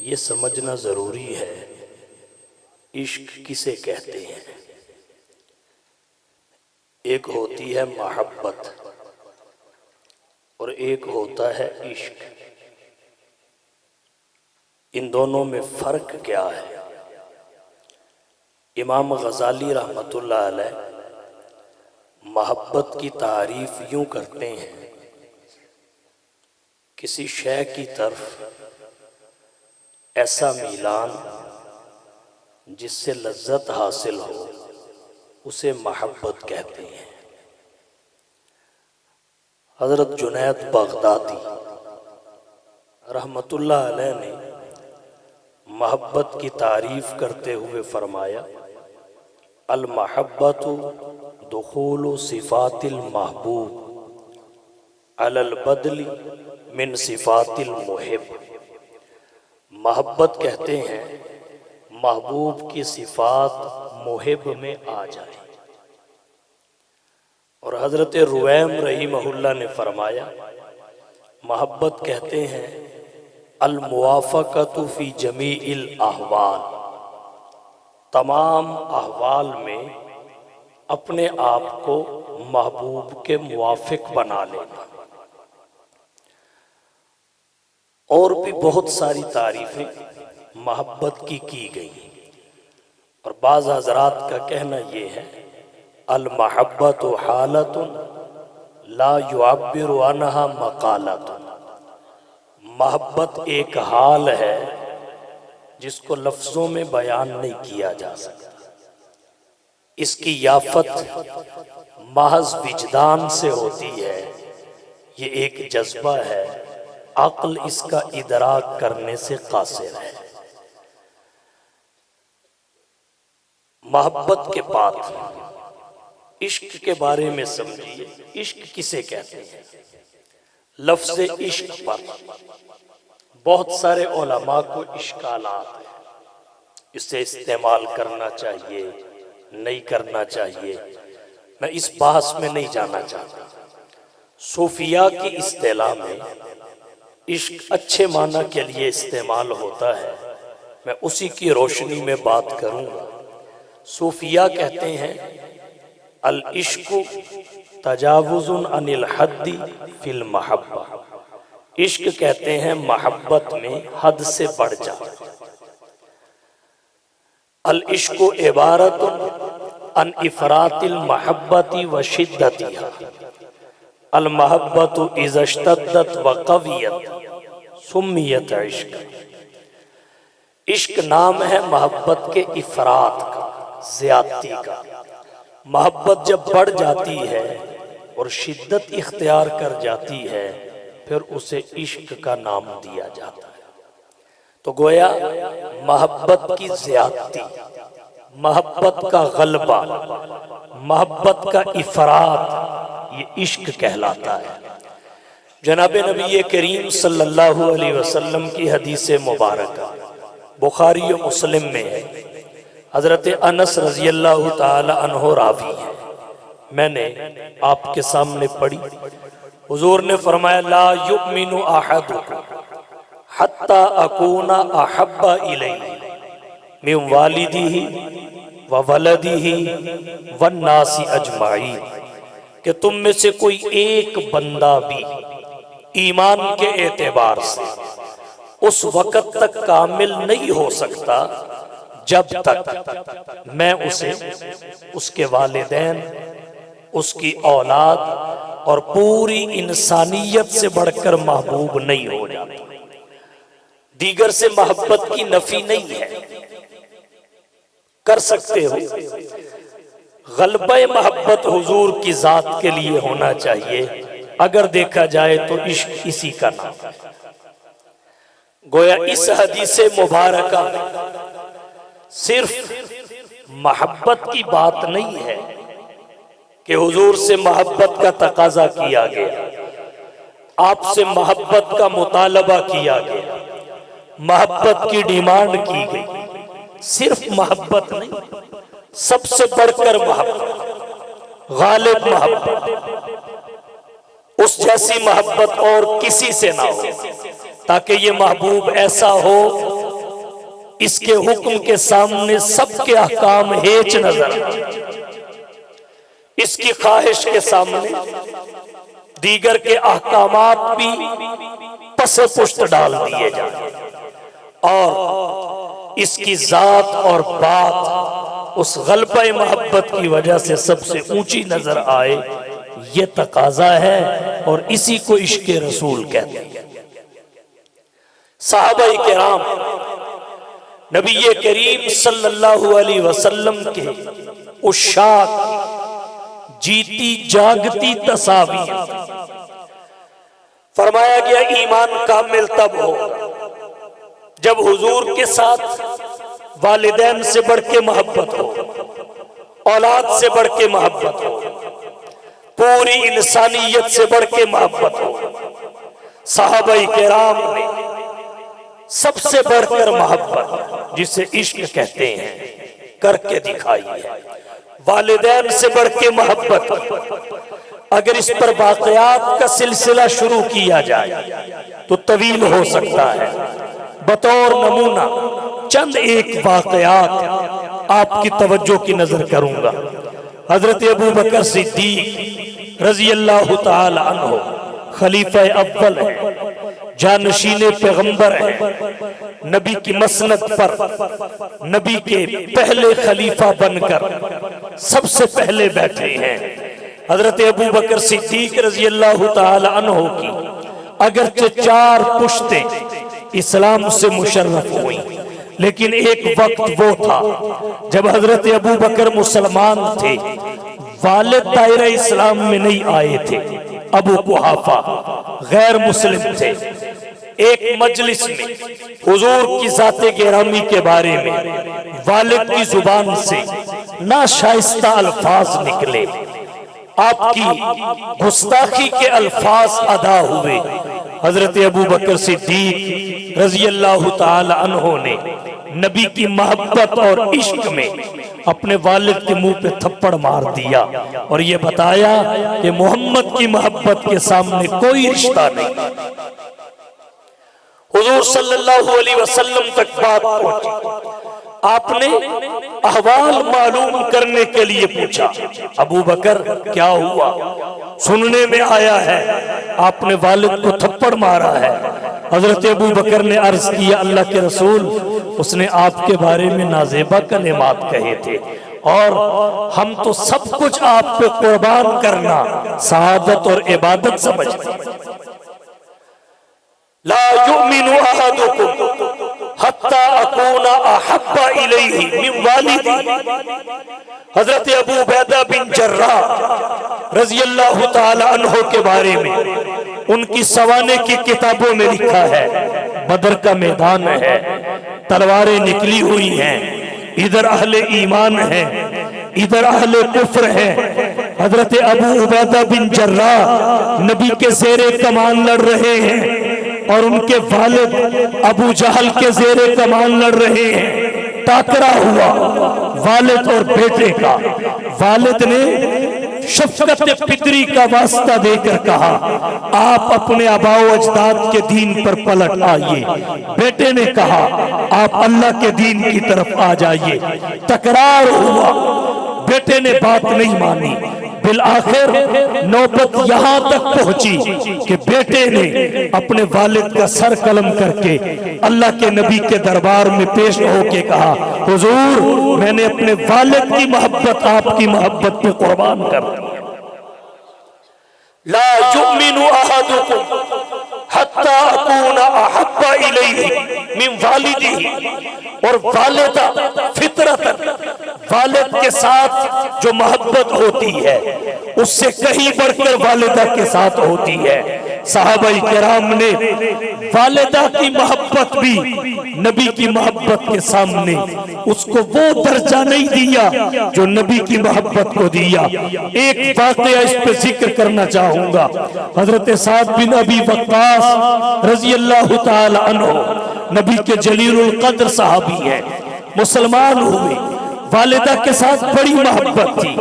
یہ سمجھنا ضروری ہے عشق کسے کہتے ہیں۔ ایک ہوتی ہے محبت اور ایک ہوتا ہے عشق۔ ان دونوں میں فرق کیا ہے؟ امام غزالی رحمۃ اللہ علیہ محبت کی تعریف یوں کرتے ہیں، کسی شے کی طرف ایسا میلان جس سے لذت حاصل ہو اسے محبت کہتے ہیں۔ حضرت جنید بغدادی رحمۃ اللہ علیہ نے محبت کی تعریف کرتے ہوئے فرمایا، المحبت دخول صفات المحبوب علی البدل من صفات المحب۔ محبت کہتے ہیں محبوب کی صفات محب میں آ جائے۔ اور حضرت رویم رحمہ اللہ نے فرمایا، محبت کہتے ہیں الموافقۃ فی جمیع الاحوال، تمام احوال میں اپنے آپ کو محبوب کے موافق بنا لینا۔ اور بھی بہت ساری تعریفیں محبت کی گئی، اور بعض حضرات کا کہنا یہ ہے، المحبت حالت لا يعبر عنها مقالۃ۔ محبت ایک حال ہے جس کو لفظوں میں بیان نہیں کیا جا سکتا، اس کی یافت محض وجدان سے ہوتی ہے، یہ ایک جذبہ ہے، عقل اس کا ادراک کرنے سے قاصر ہے۔ محبت کے بعد عشق کے بارے میں سمجھیے، عشق کسے کہتے ہیں؟ لفظ عشق پر بہت سارے علماء کو اشکالات ہیں، اسے استعمال کرنا چاہیے نہیں کرنا چاہیے، میں اس بحث میں نہیں جانا چاہتا۔ صوفیاء کی اصطلاح میں عشق اچھے معنی کے لیے استعمال ہوتا ہے، میں اسی کی روشنی میں بات کروں گا۔ صوفیاء کہتے ہیں العشق تجاوز عن الحد فی المحبہ، عشق کہتے ہیں محبت میں حد سے بڑھ جانا۔ العشق عبارت عن افراط المحبت و شدتها، المحبت اذا اشتدت و قویت سمیت عشق۔ عشق نام ہے محبت کے افراط کا، زیادتی کا۔ محبت جب بڑھ جاتی ہے اور شدت اختیار کر جاتی ہے پھر اسے عشق کا نام دیا جاتا ہے۔ تو گویا محبت کی زیادتی، محبت کا غلبہ، محبت کا افراط، یہ عشق کہلاتا ہے۔ جناب نبی کریم صلی اللہ علیہ وسلم کی حدیث مبارکہ بخاری و مسلم میں ہے، حضرت انس رضی اللہ تعالی عنہ راوی ہے، میں نے آپ کے سامنے پڑھی۔ حضور نے فرمایا لا یؤمن احدکم حتی اکون احب الیہ من والدہ وولدہ والناس اجمعین، کہ تم میں سے کوئی ایک بندہ بھی ایمان کے اعتبار سے اس وقت تک کامل نہیں ہو سکتا جب تک میں اسے اس کے والدین، اس کی اولاد اور پوری انسانیت سے بڑھ کر محبوب نہیں ہو جاتا۔ دیگر سے محبت کی نفی نہیں ہے، کر سکتے ہو۔ غلبہ محبت حضور کی ذات کے لیے ہونا چاہیے، اگر دیکھا جائے تو عشق اسی کا نام ہے۔ گویا اس حدیث مبارکہ صرف محبت کی بات نہیں ہے کہ حضور سے محبت کا تقاضا کیا گیا، آپ سے محبت کا مطالبہ کیا گیا، محبت کی ڈیمانڈ کی گئی۔ صرف محبت نہیں، سب سے بڑھ کر محبت، غالب محبت، اس جیسی محبت اور کسی سے نہ ہو، تاکہ یہ محبوب ایسا ہو اس کے حکم کے سامنے سب کے احکام ہیچ نظر آئے، اس کی خواہش کے سامنے دیگر کے احکامات بھی پس پشت ڈال دیے جائیں، اور اس کی ذات اور بات اس غلبہ محبت کی وجہ سے سب سے اونچی نظر آئے، یہ تقاضا ہے، اور اسی کو عشق رسول کہتے ہیں۔ صحابہ کرام نبی کریم صلی اللہ علیہ وسلم کے عشاق، جیتی جاگتی تصاویر، فرمایا گیا ایمان کامل تب ہو جب حضور کے ساتھ والدین سے بڑھ کے محبت ہو، اولاد سے بڑھ کے محبت ہو، پوری انسانیت سے بڑھ کے محبت ہو۔ صحابہ کرام نے سب سے بڑھ کر محبت، جسے عشق کہتے ہیں، کر کے دکھائی ہے۔ والدین سے بڑھ کے محبت، اگر اس پر واقعات کا سلسلہ شروع کیا جائے تو طویل ہو سکتا ہے۔ بطور نمونہ چند ایک واقعات آپ کی توجہ کی نظر کروں گا۔ حضرت ابوبکر صدیق رضی اللہ تعالی عنہ خلیفہ اول ہیں، جانشین پیغمبر ہیں، نبی کی مسند پر نبی کے پہلے خلیفہ بن کر سب سے پہلے بیٹھے ہیں۔ حضرت ابوبکر صدیق رضی اللہ تعالی عنہ کی اگرچہ 4 پشتیں اسلام سے مشرف ہوئی، لیکن ایک وقت وہ تھا جب حضرت ابوبکر مسلمان تھے، والد دائرہ اسلام میں نہیں آئے تھے، ابو قحافہ غیر مسلم تھے۔ ایک مجلس میں حضور کی ذات گرامی کے بارے میں والد کی زبان سے ناشائستہ الفاظ نکلے، آپ کی گستاخی کے الفاظ ادا ہوئے۔ حضرت ابوبکر صدیق رضی اللہ تعالی عنہ نے نبی کی محبت اور عشق میں اپنے والد کے منہ پہ تھپڑ مار دیا اور یہ بتایا کہ محمد کی محبت کے سامنے کوئی رشتہ نہیں۔ حضور صلی اللہ علیہ وسلم تک بات پہنچی، آپ نے احوال معلوم کرنے کے لیے پوچھا، ابو بکر کیا ہوا؟ سننے میں آیا ہے آپ نے والد کو تھپڑ مارا ہے۔ حضرت ابو بکر نے عرض کیا، اللہ کے رسول، اس نے آپ کے بارے میں نازیبہ کلمات کہے تھے، اور ہم تو سب کچھ آپ پہ قربان کرنا سعادت اور عبادت سمجھتے ہیں۔ لا یؤمن احدکم حتی اکون احب الیہ من والدی۔ حضرت ابو عبیدہ بن جراح رضی اللہ تعالی عنہ کے بارے میں ان کی سوانے کی کتابوں میں لکھا ہے، بدر کا میدان ہے، تلواریں نکلی ہوئی ہیں، ادھر اہل ایمان ہیں، ادھر اہل کفر ہیں۔ حضرت ابو عبیدہ بن جراح نبی کے زیر کمان لڑ رہے ہیں، اور ان کے والد ابو جہل کے زیر کمان لڑ رہے ہیں۔ ٹاکرا ہوا والد اور بیٹے کا۔ والد نے شفقت پتری کا واسطہ دے کر کہا، آپ اپنے آباء و اجداد کے دین پر پلٹ آئیے۔ بیٹے نے کہا، آپ اللہ کے دین کی طرف آ جائیے۔ تکرار ہوا، بیٹے نے بات نہیں مانی۔ بالآخر نوبت یہاں تک پہنچی کہ بیٹے نے اپنے والد کا سر قلم کر کے اللہ کے نبی کے دربار میں پیش ہو کے کہا، حضور میں نے اپنے والد کی محبت آپ کی محبت پہ قربان کر دی۔ لا یؤمن احدکم حتی اکون احب الیہ من والدہ۔ اور والدہ فطرت والد کے ساتھ جو محبت ہوتی ہے اس سے کہیں بڑھ کر والدہ کے ساتھ ہوتی ہے۔ صحابہ کرام نے والدہ کی محبت بھی نبی کی محبت کے سامنے اس کو وہ درجہ نہیں دیا جو نبی کی محبت کو دیا۔ ایک واقعہ اس پہ ذکر کرنا چاہوں گا۔ حضرت سعد بن ابی وقاص رضی اللہ تعالی عنہ نبی کے جلیل القدر صحابی ہیں، مسلمان ہوئے، والدہ کے ساتھ بڑی محبت تھی،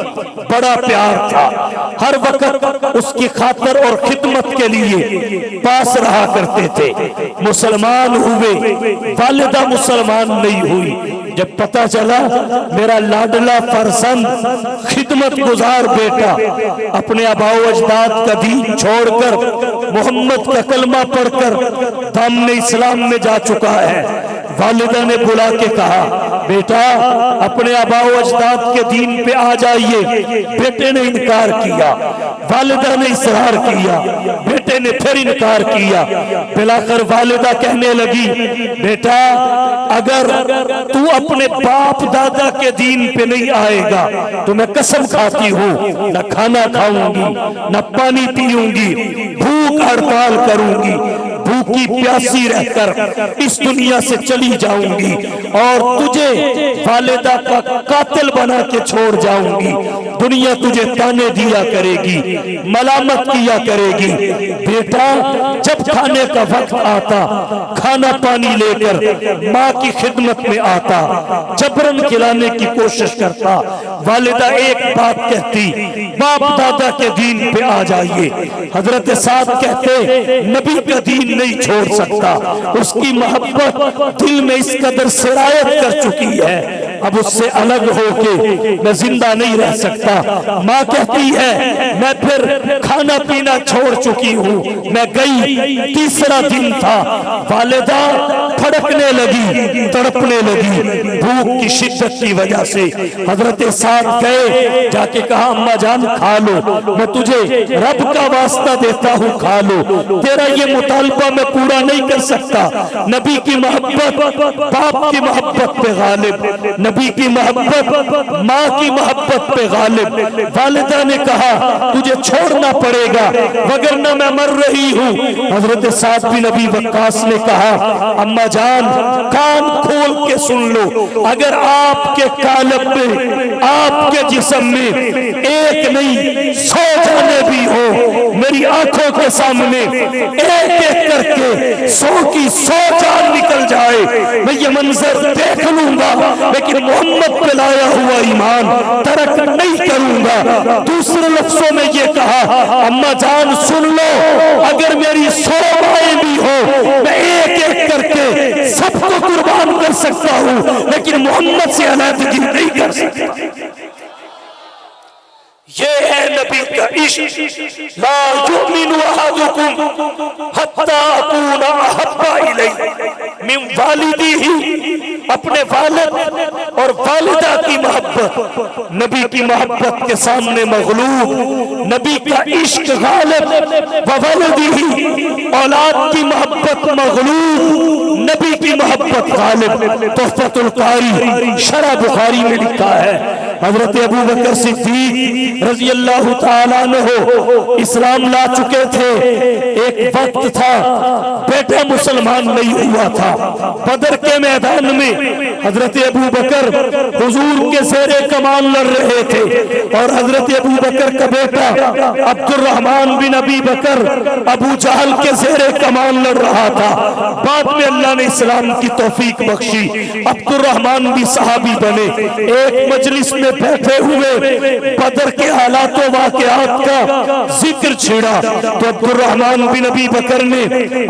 بڑا پیار تھا، ہر وقت اس کی خاطر اور خدمت کے لیے پاس رہا کرتے تھے۔ مسلمان ہوئے، والدہ مسلمان نہیں ہوئی۔ جب پتہ چلا میرا لاڈلا فرزند خدمت گزار بیٹا اپنے آباء و اجداد کا دین چھوڑ کر محمد کا کلمہ پڑھ کر دامن اسلام میں جا چکا ہے، والدہ نے بلا کے کہا بیٹا اپنے آباء و اجداد کے دین پہ آ جائیے۔ بیٹے نے انکار کیا، والدہ نے اصرار کیا، بیٹے نے پھر انکار کیا۔ بلاخر والدہ کہنے لگی بیٹا اگر تو اپنے باپ دادا کے دین پہ نہیں آئے گا تو میں قسم کھاتی ہوں نہ کھانا کھاؤں گی، نہ پانی پیوں گی، بھوک ہڑتال کروں گی، بھوکی پیاسی رہ کر اس دنیا سے چلی جاؤں گی اور تجھے والدہ کا قاتل بنا کے چھوڑ جاؤں گی۔ دنیا تجھے تانے دیا کرے گی، ملامت کیا کرے گی۔ بیٹا جب کھانے کا وقت آتا، کھانا پانی لے کر ماں کی خدمت میں آتا، جبرن کھلانے کی کوشش کرتا، والدہ ایک بات کہتی باپ دادا کے دین پہ آ جائیے۔ حضرت سعد کہتے نبی کا دین نہیں چھوڑ سکتا، اس کی محبت دل میں اس قدر سرایت کر چکی ہے اب اس سے الگ ہو کے میں زندہ نہیں رہ سکتا۔ ماں کہتی ہے میں پھر کھانا پینا چھوڑ چکی ہوں۔ میں گئی، تیسرا دن تھا، والدہ پھڑکنے لگی، تڑپنے لگی بھوک کی شدت کی وجہ سے۔ حضرت سعد گئے، جا کے کہا اماں جان کھا لو، میں تجھے رب کا واسطہ دیتا ہوں کھا لو، تیرا یہ مطالبہ میں پورا نہیں کر سکتا۔ نبی کی محبت باپ کی محبت پہ غالب، نبی کی محبت ماں کی محبت پہ غالب۔ والدہ نے کہا تجھے چھوڑنا پڑے گا وگرنہ میں مر رہی ہوں۔ حضرت سعد بن ابی وقاص نے کہا اماں جان کان کھول کے سن لو، اگر آپ کے قالب میں، آپ کے جسم میں ایک نہیں 100 جانیں بھی ہو، میری آنکھوں کے سامنے ایک ایک کر کے 100 کی 100 جان نکل جائے، میں یہ منظر دیکھ لوں گا لیکن محمد پہ لایا ہوا ایمان ترک نہیں کروں گا۔ دوسرے لفظوں میں یہ کہا اماں جان سن لو، اگر میری 100 مائیں بھی ہو میں ایک ایک کر کے سب کو قربان کر سکتا ہوں لیکن محمد سے علیحدگی نہیں کر سکتا۔ یہ ہے نبی کا عشق۔ لا یؤمن احدکم حتی اکون احب الیہ من والدہ، اپنے والد اور والدہ کی محبت نبی کی محبت کے سامنے مغلوب، نبی کا عشق غالب، وولدہ اولاد کی محبت مغلوب، نبی کی محبت غالب۔ تحفۃ القاری شرح بخاری میں لکھا ہے حضرت ابو بکر صدیق رضی اللہ تعالیٰ عنہ اسلام لا چکے تھے۔ ایک وقت تھا بیٹا مسلمان نہیں ہوا تھا، بدر کے میدان میں حضرت ابو بکر حضور کے زیر کمان لڑ رہے تھے اور حضرت ابو بکر کا بیٹا عبد الرحمن بن ابی بکر ابو جہل کے زیر کمان لڑ رہا تھا۔ بعد میں اللہ نے اسلام کی توفیق بخشی، عبد الرحمن بھی صحابی بنے۔ ایک مجلس میں بیٹھے ہوئے بدر کے حالات و واقعات کا ذکر چھڑا تو عبد الرحمن بن ابی بکر نے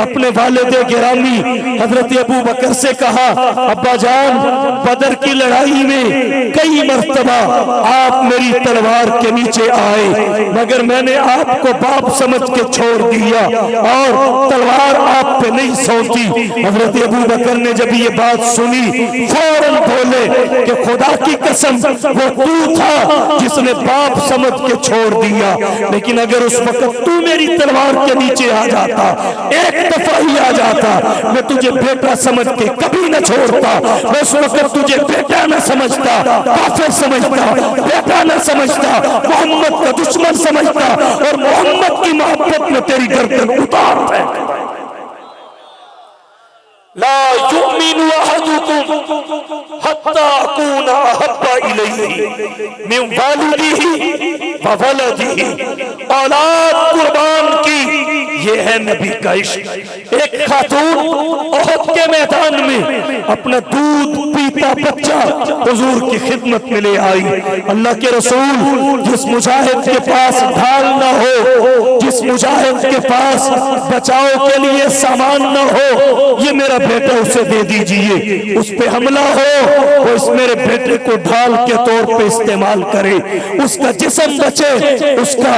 اپنے والد گرامی حضرت ابو بکر سے کہا ابا جان بدر کی لڑائی میں کئی مرتبہ آپ میری تلوار کے نیچے آئے مگر میں نے آپ کو باپ سمجھ کے چھوڑ دیا اور تلوار آپ پہ نہیں سونتی۔ حضرت ابو بکر نے جب یہ بات سنی فوراً بولے کہ خدا کی قسم وہ تو تھا جس نے باپ سمجھ کے چھوڑ دیا، لیکن اگر اس وقت تو میری تلوار کے نیچے آ جاتا، ایک دفعہ ہی آ جاتا، میں تجھے بیٹا سمجھ کے کبھی نہ چھوڑتا۔ میں اس وقت تجھے بیٹا نہ سمجھتا، کافر سمجھتا، بیٹا نہ سمجھتا، محمد کا دشمن سمجھتا اور محمد کی محبت میں تیری گردن اتار پھینکتا۔ لا یؤمن احدکم حتی اکون احب الیہ من والدہ وولدہ، اولاد قربان کی، یہ ہے نبی کا عشق۔ ایک خاتون احد کے میدان میں اپنا دودھ پی پیتا بچہ حضور کی خدمت میں لے آئی. اللہ کے رسول جس مجاہد کے پاس ڈھال نہ ہو, جس مجاہد کے پاس بچاؤ کے لیے سامان نہ ہو, یہ میرا بیٹا اسے دے دیجئے. اس پہ حملہ ہو وہ اس میرے بیٹے کو ڈھال کے طور پہ استعمال کرے, اس کا جسم بچے, اس کا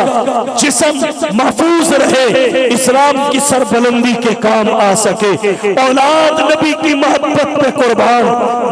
جسم محفوظ رہے, اسلام کی سربلندی کے کام آ سکے. اولاد نبی کی محبت پہ قربان,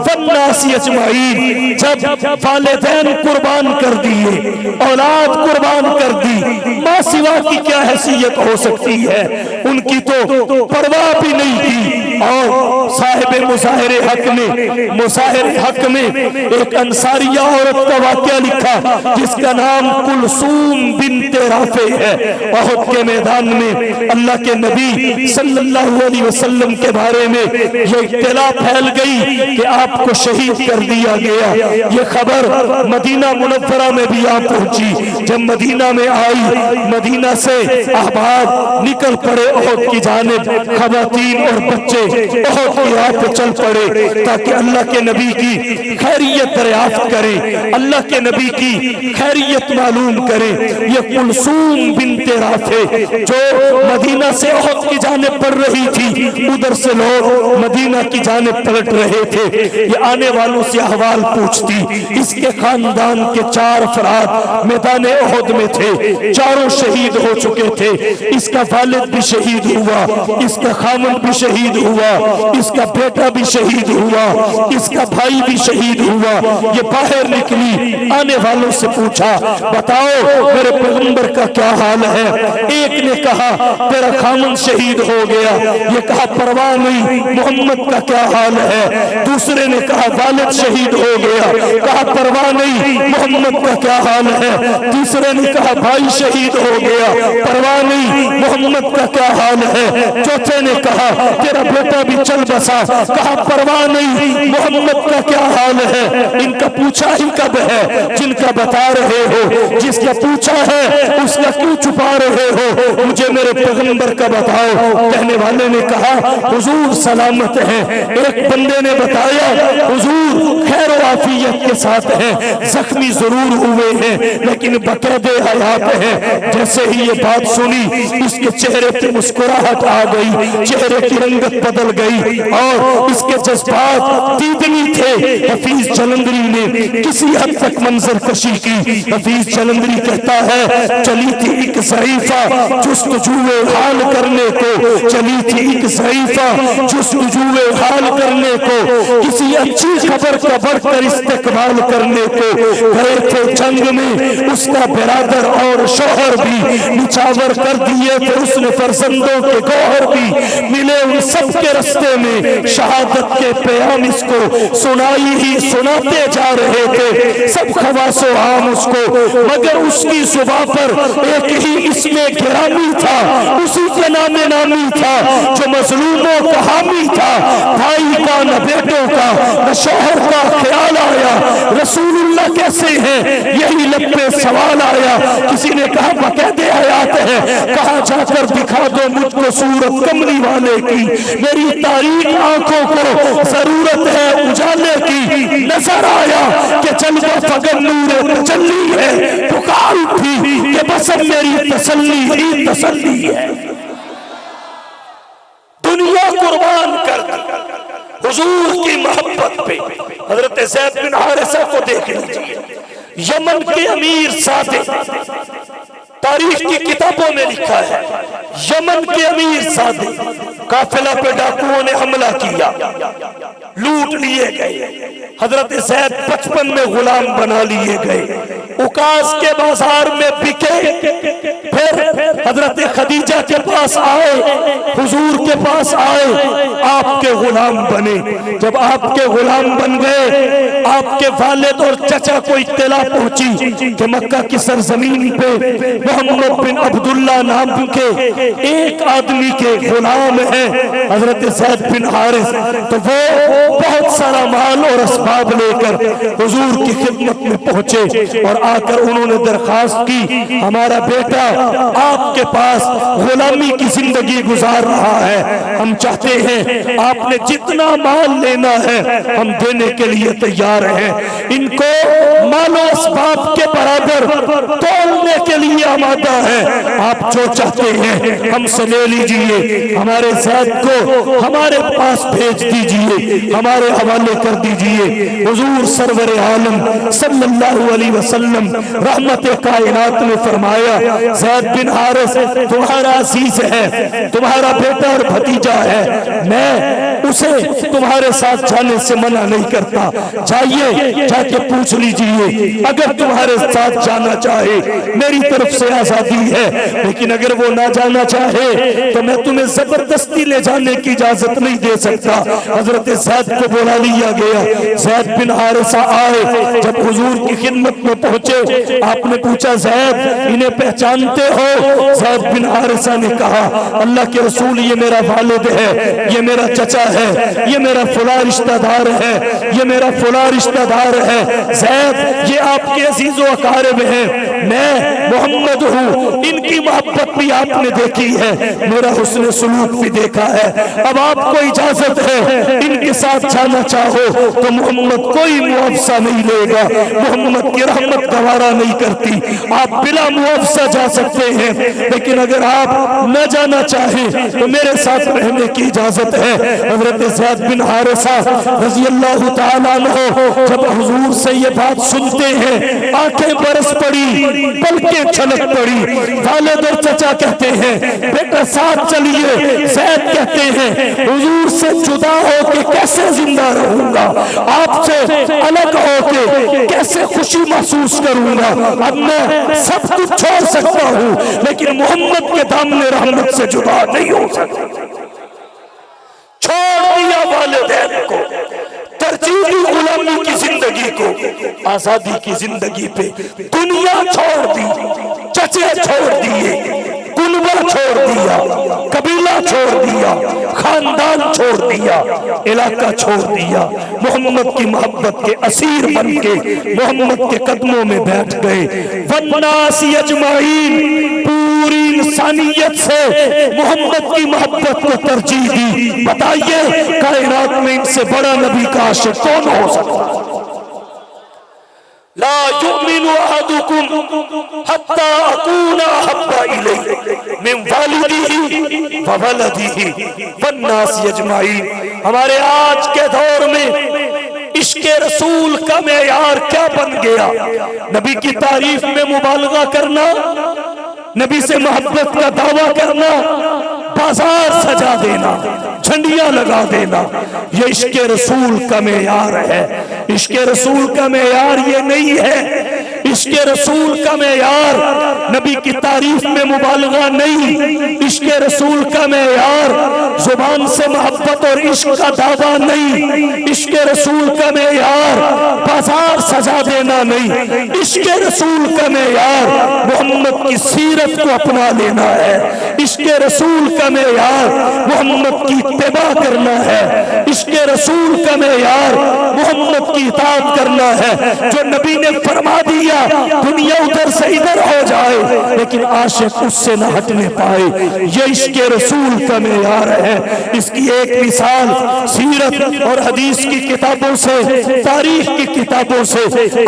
والناس اجمعین. جب والدین قربان کر دیے, اولاد قربان کر دی, ماں سوا کی کیا حیثیت ہو سکتی ہے, ان کی تو پرواہ بھی نہیں کی. اور صاحب مظاہر حق نے مظاہر حق میں ایک انصاریہ عورت کا واقعہ لکھا جس کا نام کلثوم بنت رافع ہے. احد کے میدان میں اللہ کے نبی صلی اللہ علیہ وسلم کے بارے میں یہ اطلاع پھیل گئی کہ آپ کو شہید کر دیا گیا. یہ خبر مدینہ منورہ میں بھی آ پہنچی. جب مدینہ میں آئی, مدینہ سے احباب نکل پڑے احد کی جانب, خواتین اور بچے احد کی راہ پہ چل پڑے تاکہ اللہ کے نبی کی خیریت دریافت کریں, اللہ کے نبی کی خیریت معلوم کریں. یہ کلثوم بنت رافع جو مدینہ سے احد کی جانب پڑھ رہی تھی, ادھر سے لوگ مدینہ کی جانب پلٹ رہے تھے. یہ آنے والوں سے احوال پوچھتی. اس کے خاندان کے 4 افراد میدان احد میں تھے, چاروں شہید ہو چکے تھے. اس کا والد بھی شہید ہوا, اس کا خامن بھی شہید ہوا, اس کا بیٹا بھی شہید ہوا, اس کا بھائی بھی شہید ہوا. یہ باہر نکلی, آنے والوں سے پوچھا بتاؤ میرے پیغمبر کا کیا حال ہے. ایک نے کہا تیرا خامن شہید ہو گیا. یہ کہا پرواہ نہیں, محمد کا کیا حال ہے. دوسرے نے کہا والد شہید ہو گیا. کہا پرواہ نہیں, محمد کا کیا حال ہے. تیسرے نے کہا بھائی شہید ہو گیا. پرواہ نہیں, محمد کا کیا حال ہے. چوتھے نے کہا تیرا بیٹا بھی چل بسا. کہا پرواہ نہیں, محمد کا کیا حال ہے. ان کا پوچھا ہی کب ہے جن کا بتا رہے ہو, جس کا پوچھا ہے اس کا کیوں چھپا رہے ہو, مجھے میرے پیغمبر کا بتاؤ. کہنے والے نے کہا حضور سلامت ہیں. ایک بندے نے بتایا حضور خیر و عافیت کے ساتھ ہیں, زخمی ضرور ہوئے ہیں لیکن بقید حیات ہیں. جیسے ہی یہ بات سنی اس کے چہرے پہ مسکراہٹ آ گئی, چہرے کی رنگت بدل گئی اور اس کے جذبات دیدنی تھے. حفیظ جلندری نے کسی حد تک منظر کشی کی. حفیظ جلندری کہتا ہے چلی تھی ایک ضعیفہ جستجوے حال کرنے کو, چلی تھی ایک ضعیفہ جستجوے حال کرنے کو, کسی اچھی خبر کا بڑھ کر استقبال کرنے کو. گئے تھے جنگ میں اس کا برادر اور شوہر بھی, نچاور کر دیے تھے اس نے فرزندوں کے گوہر بھی. ملے ان سب کے رستے میں شہادت کے پیام اس کو سنائی ہی سناتے جا رہے تھے. سب خواص و عام اس کو, مگر اس کی زباں پر ایک ہی اسم گرامی تھا, اسی کے نام نامی تھا جو مظلوموں کا حامی تھا. بھائی کا نہ بیٹوں کا نہ شوہر کا خیال آیا, رسول اللہ کیسے ہیں یہی لب پہ سوال آیا. کسی نے کہا بقید حیات ہے. کہا جا کر دکھا دو مجھ کو صورت کملی والے کی, میری تاریخ آنکھوں کو ضرورت ہے اجالے کی. نظر آیا کہ جلوہ فگر نور تجلی ہے, پکار اٹھی کہ بس اب میری تسلی ہی تسلی ہے. دنیا قربان کر دی حضور کی محبت پہ. حضرت زید بن حارثہ کو دیکھ لیجئے, یمن کے امیر سادے, تاریخ کی کتابوں میں لکھا ہے یمن کے امیر سادے, قافلہ پہ ڈاکوؤں نے حملہ کیا, لوٹ لیے گئے. حضرت زید 55 میں غلام بنا لیے گئے, اکاز کے بازار میں بکے. پھر حضرت خدیجہ کے پاس آئے, حضور کے پاس آئے, آپ کے غلام بنے. جب آپ کے غلام بن گئے, آپ کے والد اور چچا کو اطلاع پہنچی کہ مکہ کی سرزمین پہ محمد بن عبداللہ نام کے ایک آدمی کے غلام ہیں حضرت زید بن حارث. تو وہ بہت سارا مال اور اسباب لے کر حضور کی خدمت میں پہنچے اور آ کر انہوں نے درخواست کی ہمارا بیٹا آپ کے پاس غلامی کی زندگی گزار رہا ہے، ہم چاہتے ہیں آپ نے جتنا مال لینا ہے ہم دینے کے لیے تیار ہیں، ان کو مال و اسباب کے برابر تولنے کے لیے آمادہ ہے، آپ جو چاہتے ہیں ہم سے لے لیجئے، ہمارے زید کو ہمارے پاس بھیج دیجئے، ہمارے حوالے کر دیجئے۔ حضور سرور عالم صلی اللہ علیہ وسلم رحمت کائنات نے فرمایا زید بن حارث تمہارا عزیز ہے، تمہارا بیٹا اور بھتیجا ہے، میں اسے تمہارے ساتھ جانے سے منع نہیں کرتا، جائیے جا کے پوچھ لیجئے، اگر تمہارے ساتھ جانا چاہے میری طرف سے آزادی ہے، لیکن اگر وہ نہ جانا چاہے تو میں تمہیں زبردستی لے جانے کی اجازت نہیں دے سکتا۔ حضرت زید کو بلا لیا گیا، زید بن حارثہ آئے، جب حضور کی خدمت میں پہنچے آپ نے پوچھا زید انہیں پہچانتے ہو؟ زید بن حارثہ نے کہا اللہ کے رسول یہ میرا والد ہے، یہ میرا چچا ہے، یہ میرا فلاں رشتہ دار ہے، یہ میرا فلاں رشتہ دار ہے، زید یہ آپ کے عزیز و اقارب ہیں، میں محمد ہوں، ان کی محبت بھی آپ نے دیکھی ہے، میرا حسن سلوک بھی دیکھا ہے، اب آپ کو اجازت ہے ان کے ساتھ جانا چاہو تو محمد کوئی معاوضہ نہیں لے گا، محمد کی رحمت گوارا نہیں کرتی، آپ بلا معاوضہ جا سکتے ہیں، لیکن اگر آپ نہ جانا چاہیں تو میرے ساتھ رہنے کی اجازت ہے۔ حضرت زید بن حارثہ رضی اللہ تعالیٰ عنہ جب حضور سے یہ بات سنتے ہیں آنکھیں برس پڑی، پلکیں چھلک پڑی، والد اور چچا کہتے ہیں بیٹا ساتھ چلیے، زید کہتے ہیں حضور سے جدا ہو کے کیسے زندہ رہوں گا، آپ سے الگ ہو کے کیسے خوشی محسوس کروں گا، اب میں سب کچھ چھوڑ سکتا ہوں لیکن محمد کے دامن رحمت سے جدا نہیں ہو سکتا۔ چھوڑ دیا والدین کو، ترجیح دی غلامی کی زندگی کو آزادی کی زندگی پہ، دنیا چھوڑ دی، چچے چھوڑ دیے، کنبہ چھوڑ دیا، قبیلہ چھوڑ دیا، خاندان چھوڑ دیا، علاقہ چھوڑ دیا، محمد کی محبت کے اسیر بن کے محمد کے قدموں میں بیٹھ گئے۔ والناس اجمعین، پوری انسانیت سے محمد کی محبت کو ترجیح دی۔ بتائیے کائنات میں ان سے بڑا نبی کا عاشق کون ہو سکتا؟ لا يؤمن أحدكم حتى أكون أحب إليه من والده وولده والناس أجمعين۔ ہمارے آج کے دور میں عشق رسول کا معیار کیا بن گیا؟ نبی کی تعریف میں مبالغہ کرنا، نبی سے محبت کا دعویٰ کرنا، بازار سجا دینا، جھنڈیاں لگا دینا، یہ عشق رسول کا معیار ہے۔ عشق رسول کا معیار یہ نہیں ہے، عشق رسول کا معیار نبی کی تعریف میں مبالغہ نہیں، عشق رسول کا معیار زبان سے محبت اور عشق کا دعویٰ نہیں، عشق رسول کا معیار بازار سجا دینا نہیں، عشق رسول کا معیار محمد کی سیرت کو اپنا لینا ہے، عشق رسول کا معیار محمد کی اتباع کرنا ہے، عشق رسول کا معیار محمد کی اطاعت کرنا ہے۔ جو نبی نے فرما دیا دنیا ادھر سے ادھر ہو جائے لیکن عاشق اس سے نہ ہٹنے پائے، یہ عشق رسول کا معیار ہے۔ اس کی ایک مثال سیرت اور حدیث کی کتابوں سے، تاریخ کی کتابوں سے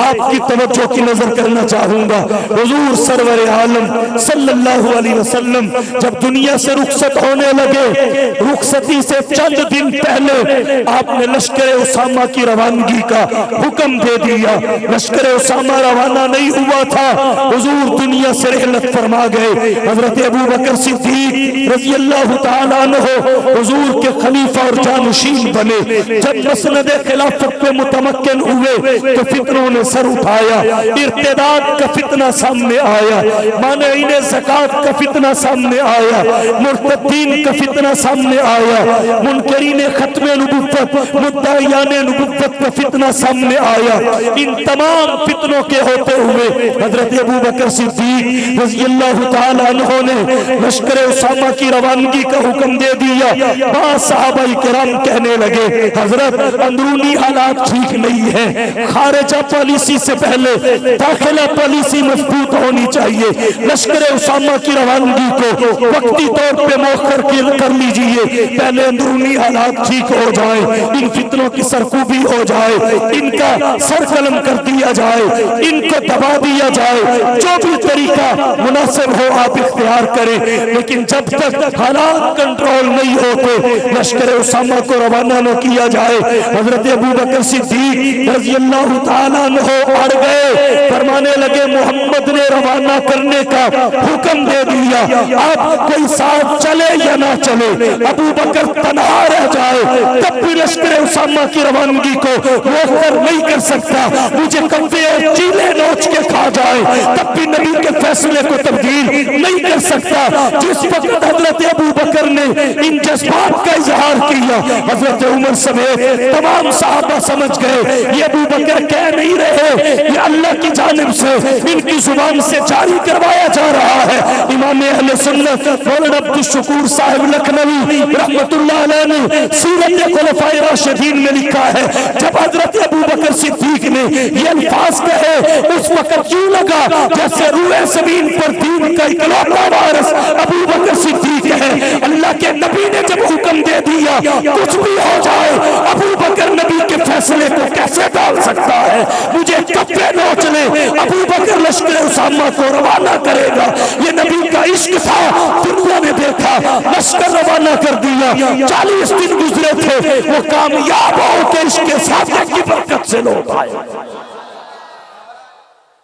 آپ کی توجہ کی نظر کرنا چاہوں گا۔ حضور سرور عالم صلی اللہ علیہ وسلم جب دنیا سے رخصت ہونے لگے، رخصتی سے چند دن پہلے آپ نے لشکر اسامہ کی روانگی کا حکم دے دیا۔ لشکر اسامہ روانہ نہیں ہوا تھا، حضور دنیا سے رحلت فرما گئے۔ حضرت ابو بکر صدیق رضی اللہ تعالیٰ عنہ حضور کے خلیفہ اور جانشین بنے۔ جب مسند خلافت پہ متمکن ہوئے تو فتنوں نے سر اٹھایا، ارتداد کا فتنہ سامنے آیا، مانعین زکوٰۃ کا فتنہ سامنے آیا، مرتدین کا فتنہ سامنے آیا، منکرین ختم نبوت، مدعیان نبوت کا فتنہ سامنے آیا۔ ان تمام فتنوں کے ہوتے ہوئے حضرت ابوبکر صدیق رضی اللہ تعالیٰ عنہ نے لشکر اسامہ کی روانگی کا حکم دے دیا۔ بعض صحابہ کرام کہنے لگے حضرت اندرونی حالات ٹھیک نہیں ہے، خارجہ پالیسی سے پہلے داخلہ پالیسی مضبوط ہونی چاہیے، لشکر اسامہ کی روانگی کو وقتی طور پہ مؤخر کر لیجئے، پہلے اندرونی حالات ٹھیک ہو جائیں، ان فتنوں کی سرکوبی ہو جائے، ان کا سر قلم کر دیا جائے، ان کو دبا دیا جائے، جو بھی طریقہ مناسب ہو آپ اختیار کریں، لیکن جب تک حالات کنٹرول نہیں ہوتے لشکر اسامہ کو روانہ نہ کیا جائے۔ حضرت ابوبکر صدیق رضی اللہ تعالیٰ عنہ اڑ گئے، فرمانے لگے محمد نے روانہ کرنے کا حکم دے دیا، اب کوئی ساتھ چلے یا نہ چلے، ابوبکر تنہا رہ جائے تب بھی لشکر اسامہ کی روانگی کو مؤخر نہیں کر سکتا، مجھے کفے چیلے نوچ کے کھا جائے تب بھی نبی کے فیصلے کو تبدیل نہیں کر سکتا۔ جس وقت حضرت ابوبکر نے ان جذبات کا اظہار کیا، حضرت عمر سمیت تمام صحابہ سمجھ گئے یہ ابوبکر کہہ نہیں رہے، یہ اللہ کی جانب سے ان کی زبان سے جاری کروایا جا رہا ہے۔ امام اہل سنت مولانا عبد الشکور صاحب لکھنوی رحمت اللہ علیہ نے سیرت خلفائے راشدین میں لکھا ہے جب حضرت ابوبکر صدیق نے یہ الفاظ کہے اس وقت یوں لگا جیسے روئے زمین پر دین کا اکلوتا وارث ابوبکر صدیق ہے۔ اللہ کے نبی نے جب حکم دے دیا کچھ بھی ہو جائے، ابوبکر نبی کے فیصلے کو کیسے ڈال سکتا ہے؟ مجھے کفے نوچ لے، ابوبکر لشکر اسامہ کو روانہ کرے گا۔ یہ نبی کا عشق تھا، دنیا نے دیکھا، لشکر روانہ کر دیا، 40 دن گزرے تھے، وہ کامیاب ہو کے عشق کے ساتھ کی برکت سے لوٹ آئے۔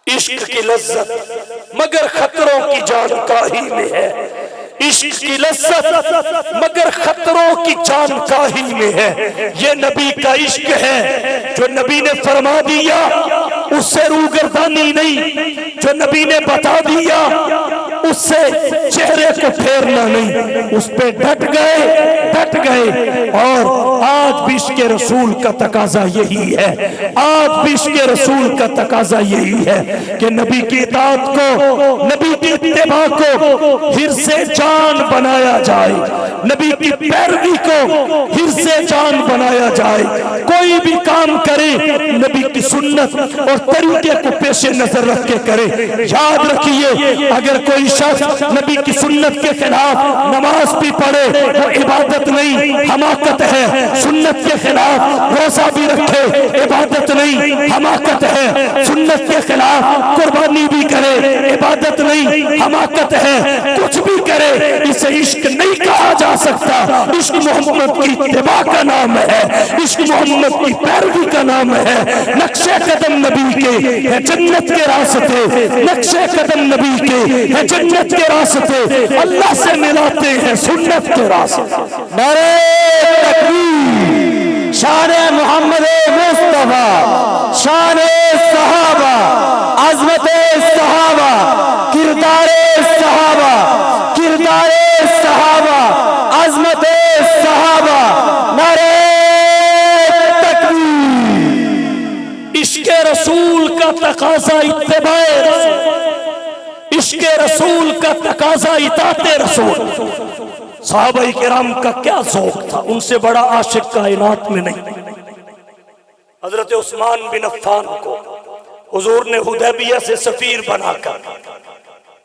عشق کی لذت مگر خطروں کی جانکاہی میں ہے، عشق کی لذت مگر خطروں کی جانکاہی میں ہے۔ یہ نبی کا عشق ہے جو نبی نے فرما دیا اس سے روگردانی نہیں، جو نبی نے بتا دیا اس سے چہرے کو پھیرنا نہیں، اس پہ ڈٹ گئے۔ اور آج بھی عشق رسول کا تقاضا یہی ہے، آج بھی عشق رسول کا تقاضا یہی ہے کہ نبی کی اطاعت کو، نبی کی اتباع کو حرص جان بنایا جائے، نبی کی پیروی کو حرص جان بنایا جائے۔ کوئی بھی کام کرے نبی کی سنت اور طریقے کو پیش نظر رکھ کے کرے۔ یاد رکھیے اگر کوئی شخص نبی کی سنت کے خلاف نماز بھی پڑھے وہ عبادت نہیں، حماقت ہے، سنت کے خلاف روزہ بھی رکھے عبادت نہیں، حماقت ہے، سنت کے خلاف قربانی بھی کرے عبادت نہیں، حماقت ہے، کچھ بھی کرے اسے عشق نہیں کہا جا سکتا۔ عشق محمد کی اتباع کا نام ہے، عشق محمد کی پیروی کا نام ہے۔ نقش قدم نبی کے ہے جنت کے راستے، نقش قدم نبی کے ہے جنت کے راستے، اللہ سے ملاتے ہیں سنت کے راستے۔ نعرہ تکبیر، شان محمد مصطفیٰ، شان صحابہ، عظمت صحابہ، کردار صحابہ، کردار صحابہ، عظمت صحابہ، نعرہ تکبیر۔ عشق رسول کا تقاضا اتباع رسول، عشق رسول کا تقاضا اطاعت رسول۔ صحابہ کرام کا کیا ذوق تھا، ان سے بڑا عاشق کائنات میں نہیں۔ حضرت عثمان بن عفان کو حضور نے حدیبیہ سے سفیر بنا کر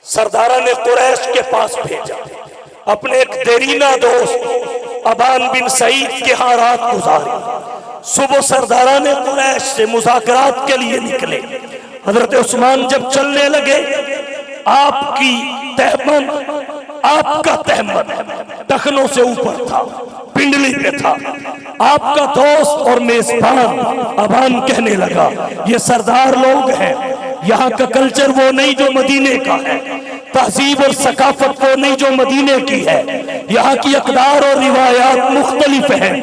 سرداران قریش کے پاس بھیجا، اپنے ایک دیرینہ دوست ابان بن سعید کے ہاں رات گزاری۔ صبح سرداران قریش سے مذاکرات کے لیے نکلے۔ حضرت عثمان جب چلنے لگے آپ کی تہمن، آپ کا تہمن ٹخنوں سے اوپر تھا، پنڈلی پہ تھا۔ آپ کا دوست اور میزبان ابان کہنے لگا یہ سردار لوگ ہیں، یہاں کا کلچر وہ نہیں جو مدینے کا ہے، تہذیب اور ثقافت وہ نہیں جو مدینے کی ہے، یہاں کی اقدار اور روایات مختلف ہیں۔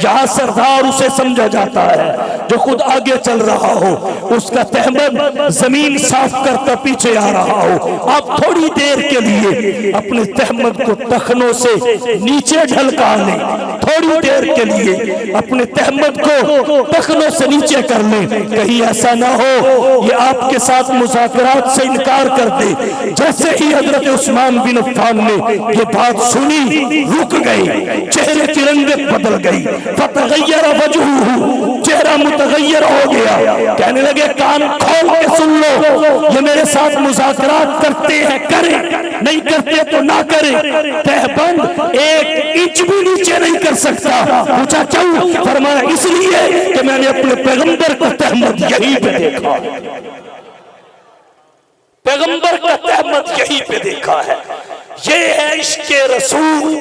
یہاں سردار اسے سمجھا جاتا ہے جو خود آگے چل رہا ہو، اس کا تہمد زمین صاف کرتا پیچھے آ رہا ہو۔ آپ تھوڑی دیر کے لیے اپنے تہمد کو ٹخنوں سے نیچے ڈھلکا لیں، تھوڑی دیر کے لیے اپنے تہمد کو ٹخنوں سے نیچے کر لیں، کہیں ایسا نہ ہو یہ آپ کے ساتھ مذاکرات سے انکار کر دے۔ جیسے ہی حضرت عثمان بن عفان نے یہ بات سنی، رک گئی، چہرے کی رنگت بدل گئی، فتغیر وجہہ، چہرہ متغیر ہو گیا، کہنے لگے کان کھول کے سن لو، یہ میرے ساتھ مذاکرات کرتے ہیں کریں، نہیں کرتے تو نہ کریں۔ تہبند ایک انچ بھی نیچے نہیں کر سکتا۔ پوچھا کیوں؟ فرمایا اس لیے کہ میں نے اپنے پیغمبر کا تہمد یہیں پہ دیکھا، پیغمبر کا تہمد یہیں پہ دیکھا ہے۔ یہ ہے عشق رسول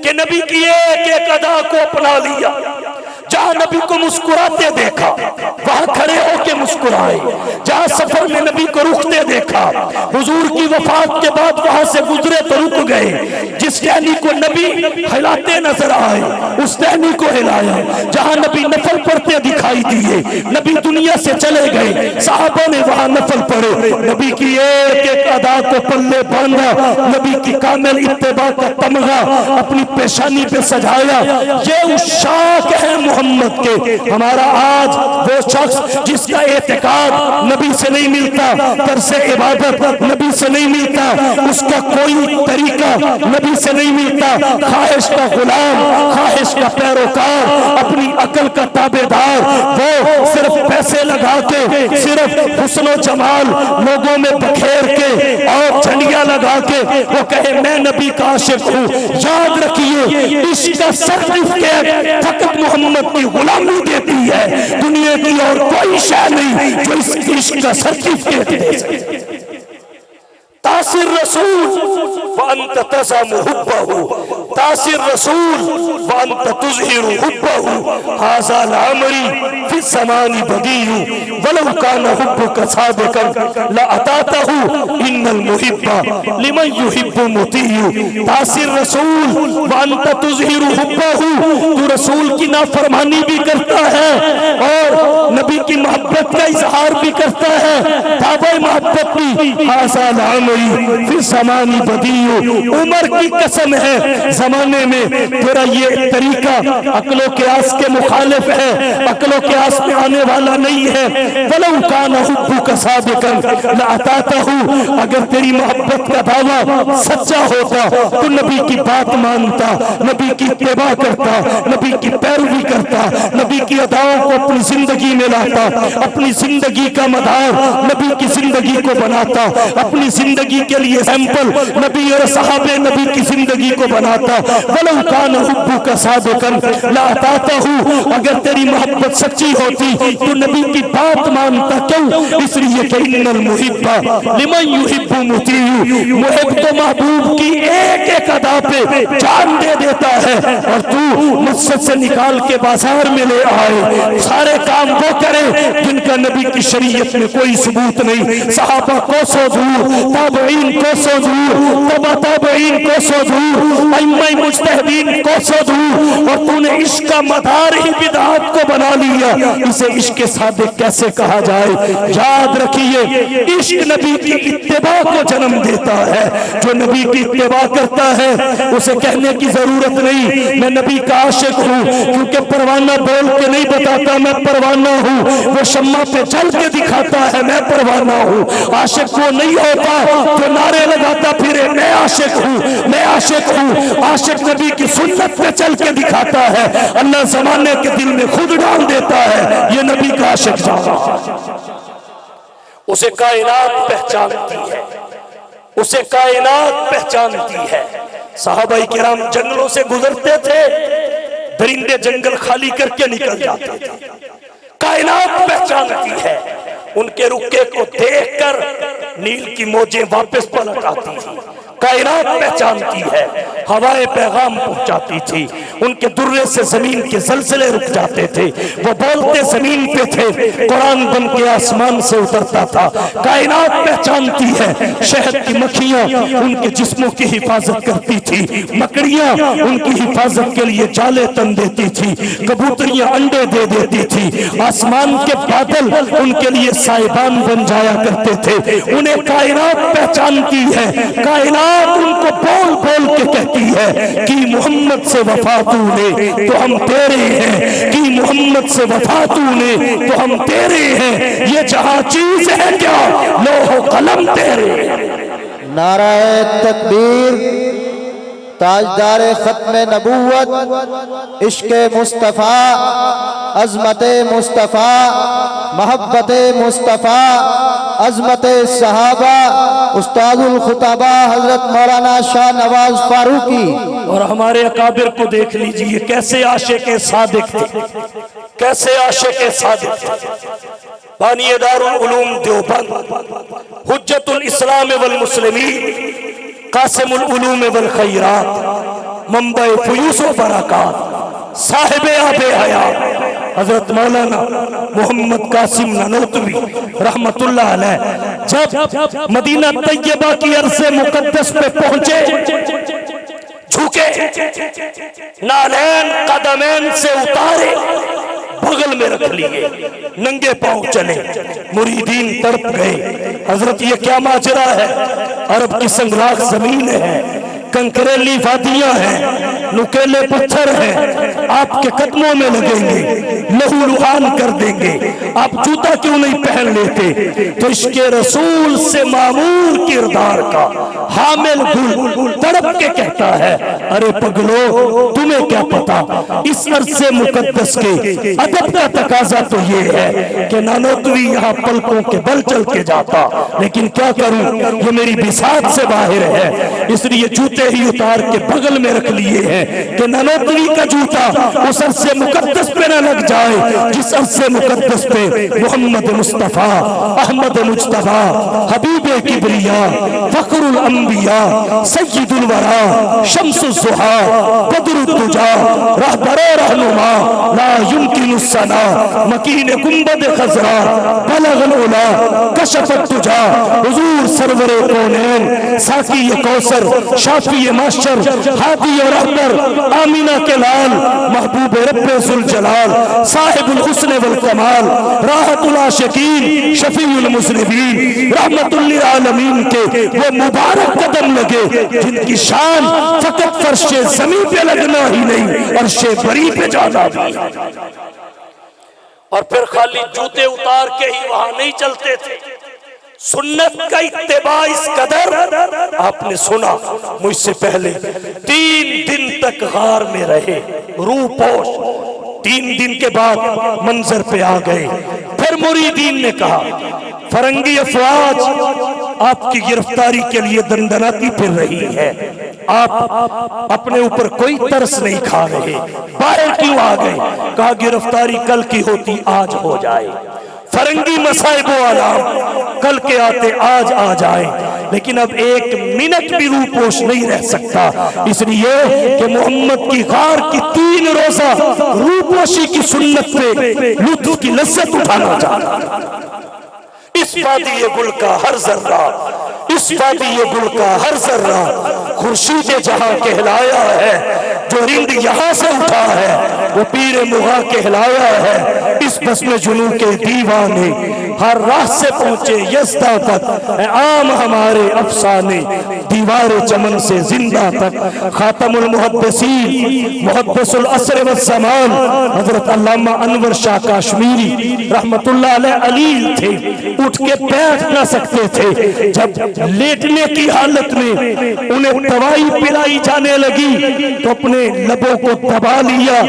کہ نبی کی ایک ایک ادا کو اپنا لیا۔ جہاں نبی کو مسکراتے دیکھا وہاں کھڑے ہو کے مسکرائے، جہاں سفر میں نبی کو رکتے دیکھا، حضور کی وفات کے بعد وہاں سے گزرے تو رک گئے۔ جس ٹہنی کو نبی ہلاتے نظر آئے اس ٹہنی کو ہلایا، جہاں نبی نفل پڑھتے دکھائی دیے نبی دنیا سے چلے گئے، صحابہ نے وہاں نفل پڑھے، نبی کی ایک ایک ادا کو پلے باندھا، نبی کی کامل اتباع کا تمغہ اپنی پیشانی پہ سجایا۔ یہ اس شاک ہے محمد کے۔ ہمارا آج وہ شخص جس کا اعتقاد نبی سے نہیں ملتا، طرز عبادت نبی سے نہیں ملتا، اس کا کوئی طریقہ نبی سے نہیں ملتا، خواہش کا غلام، خواہش کا پیروکار، اپنی عقل کا تابعدار، وہ صرف پیسے لگا کے، صرف حسن و جمال لوگوں میں بکھیر کے اور جھنڈیاں لگا کے وہ کہے میں نبی کا عاشق ہوں۔ یاد رکھیے عشق کا سرٹیفکیٹ فقط محمد کی غلامی دیتی ہے، دنیا کی اور کوئی شے نہیں جو اس عشق کا سرٹیفکیٹ دے سکے۔ تاثر رسول وانت تزعم حبه، تاثر رسول وانت تظہر حبه، هذا العمری فی الزمان بدیع ولو کان حبک صادقا لاتاته ان المحب لمن يحب مطیع۔ تاثر رسول وانت تظہر حبه، تو رسول کی نافرمانی بھی کرتا ہے اور نبی کی محبت کا اظہار بھی کرتا ہے، دعوی محبت بھی۔ هذا العمری فی زمان بدیع، عمر کی قسم ہے زمانے میں تیرا یہ طریقہ عقل و قیاس کے مخالف ہے، عقل و قیاس میں آنے والا نہیں ہے۔ وَلَوْ كَانَ حُبُّكَ صَادِقًا لَأَطَعْتَهُ، اگر تیری محبت کا دعویٰ سچا ہوتا تو نبی کی بات مانتا، نبی کی اتباع کرتا، نبی کی پیروی کرتا، نبی کی اداؤں کو اپنی زندگی میں لاتا، اپنی زندگی کا مدار نبی کی زندگی کو بناتا، اپنی زندگی کے لیے سیمپل نبی اور صحابہ نبی کی زندگی کو بناتا۔ وَلَوْ كَانَ حُبُّكَ صَادِقًا لَأَطَعْتَهُ، اگر تیری محبت سچی ہوتی تو نبی کی بات مانتا، کیوں؟ اس لیے کہ ان المحب لمن يحب مطیع، محب تو محبوب کی ایک ایک ادا پہ جان دے دیتا ہے، اور تو مسجد سے نکال کے بازار میں لے آئے، سارے کام وہ کرے جن کا نبی کی شریعت میں کوئی ثبوت نہیں، صحابہ کو سو دور، تابعین کو سو دور، تبع تابعین کو سو دور، ائمہ مجتہدین کو سو دور، اور تو نے عشق کا مدار ہی بدعات کو بنا لیا، اسے عشق صادق کیسے کہا جائے؟ یاد رکھیے عشق نبی کی اتباع کو جنم دیتا ہے، جو نبی کی اتباع کرتا ہے اسے کہنے کی ضرورت نہیں میں نبی کا عاشق ہوں، کیونکہ پروانہ بول کے نہیں بتاتا میں پروانہ ہوں، وہ شمع پہ جل کے دکھاتا ہے میں پروانہ ہوں۔ عاشق وہ نہیں ہوتا جو نعرے لگاتا پھرے میں عاشق ہوں، میں عاشق ہوں۔ عاشق نبی کی سنت پہ چل کے دکھاتا ہے، اللہ زمانے کے دل میں خود ڈال دیتا ہے یہ نبی کا عاشق جانا۔ اسے کائنات پہچانتی ہے، اسے کائنات پہچانتی ہے۔ صحابہ کرام جنگلوں سے گزرتے تھے، درندے جنگل خالی کر کے نکل جاتے تھے، کائنات پہچانتی ہے۔ ان کے رکے کو دیکھ کر نیل کی موجیں واپس پلٹ آتی تھی، کائنات پہچانتی ہے۔ ہوائیں پیغام پہنچاتی تھی، ان کے درے سے زمین کے زلزلے رک جاتے تھے، وہ بولتے زمین پہ تھے، قرآن بن کے آسمان سے اترتا تھا۔ کائنات پہچانتی ہے، شہد کی مکھیاں ان کے جسموں کی حفاظت کرتی تھی، مکڑیاں ان کی حفاظت کے لیے جالے تن دیتی تھی، کبوتریاں انڈے دے دیتی تھی، آسمان کے بادل ان کے لیے سائبان بن جایا کرتے تھے۔ انہیں کائنات پہچانتی ہے، کائنات ان کو بول بول کے کہتی ہے کہ محمد سے وفا تو نے تو ہم تیرے ہیں، کہ محمد سے وفا تو نے تو ہم تیرے ہیں، یہ جہاں چیز ہے کیا لوح و قلم تیرے ہیں۔ نعرہ تکبیر، تاجدار ختم نبوت، عشق مصطفیٰ، عظمت مصطفیٰ، محبت مصطفیٰ، عظمت صحابہ، استاد الخطبہ حضرت مولانا شاہ نواز فاروقی۔ اور ہمارے اکابر کو دیکھ لیجئے کیسے عاشق صادق تھے، کیسے عاشق صادق تھے۔ بانی دارالعلوم دیوبند، حجت الاسلام والمسلمین، قاسم العلوم والخیرات، منبع فیوز و برکات، صاحب آب حیات حضرت مولانا محمد قاسم نانوتوی رحمت اللہ علیہ جب مدینہ طیبہ کی عرض مقدس پہ پہنچے، جھکے، نالین قدمین سے اتارے، بغل میں رکھ لیے، ننگے پاؤں چلے، مریدین تڑپ گئے۔ حضرت یہ کیا ماجرا ہے؟ عرب کی سنگلاخ زمین ہے، کنکریلی وادیاں ہیں، نکیلے پتھر ہیں، آپ کے قدموں میں لگیں گے، لہو لہان کر دیں گے، آپ جوتا کیوں نہیں پہن لیتے؟ تو عشق رسول سے معمور کردار کا حامل گل تڑپ کے کہتا ہے، ارے پگلو تمہیں کیا پتا، اس عرص مقدس کے ادب کا تقاضا تو یہ ہے کہ نانوتوی یہاں پلکوں کے بل چل کے جاتا، لیکن کیا کروں یہ میری بساط سے باہر ہے، اس لیے جوتے ہی اتار کے بغل میں رکھ لیے ہیں کہ نانوتوی کا جوتا اس عرص مقدس پہ نہ لگ جائے جس عرص مقدس پہ محمد مصطفیٰ، احمد مجتبیٰ، حبیب کبریاء، فخر الانبیاء، سید الورا، شمس الضحیٰ، بدر الدجا، رہبر رہنما، لا يمکن السنا، مکین گنبد خضرا، بلغ العلا، کشف الدجا، حضور سرور کونین، ساقی کوثر، شافی معشر، ہادی اور رہبر، آمینہ کے لال، محبوب رب ذوالجلال، صاحب الحسن والکمال، راحت العاشقین، شفیع المذنبین، رحمت للعالمین کے وہ مبارک قدم لگے جن کی شان فقط فرش زمین پہ لگنا ہی نہیں، عرش بری پہ جانا بھی۔ اور پھر خالی جوتے اتار کے ہی وہاں نہیں چلتے تھے، سنت کا اتباع اس قدر آپ نے سنا، مجھ سے پہلے 3 دن تک غار میں رہے، روح پوش، 3 دن کے بعد منظر پہ آ گئے۔ پھر مریدین نے کہا فرنگی افواج آپ کی گرفتاری کے لیے دندناتی پھر رہی ہے، آپ اپنے اوپر کوئی ترس نہیں کھا رہے، باہر کیوں آ گئے؟ کہا گرفتاری کل کی ہوتی آج ہو جائے، فرنگی مصائب و علام کل کے آتے آج آ جائیں، لیکن اب 1 منٹ بھی روح پوش نہیں رہ سکتا، اس لیے کہ محمد کی غار کی 3 روزہ روح پوشی کی سنت پہ لطف کی لذت اٹھانا چاہتا۔ اس وادی گل کا ہر ذرہ، اس وادی گل کا ہر ذرہ خورشید جہاں کہلایا ہے، جو رند یہاں سے اٹھا ہے وہ پیر مغا کہلایا ہے، اس بزم جنوں کے دیوانے ہر راہ سے پہنچے یزدہ تک، اے عام ہمارے افسانے دیوار چمن سے زندہ تک۔ خاتم المحدثین محدث العصر والزمان حضرت علامہ انور شاہ کاشمیری رحمت اللہ علیہ علیل تھے، اٹھ کے بیٹھ نہ سکتے تھے، جب لیٹنے کی حالت میں انہیں دوائی پلائی جانے لگی تو اپنے لبوں کو دبا لیا،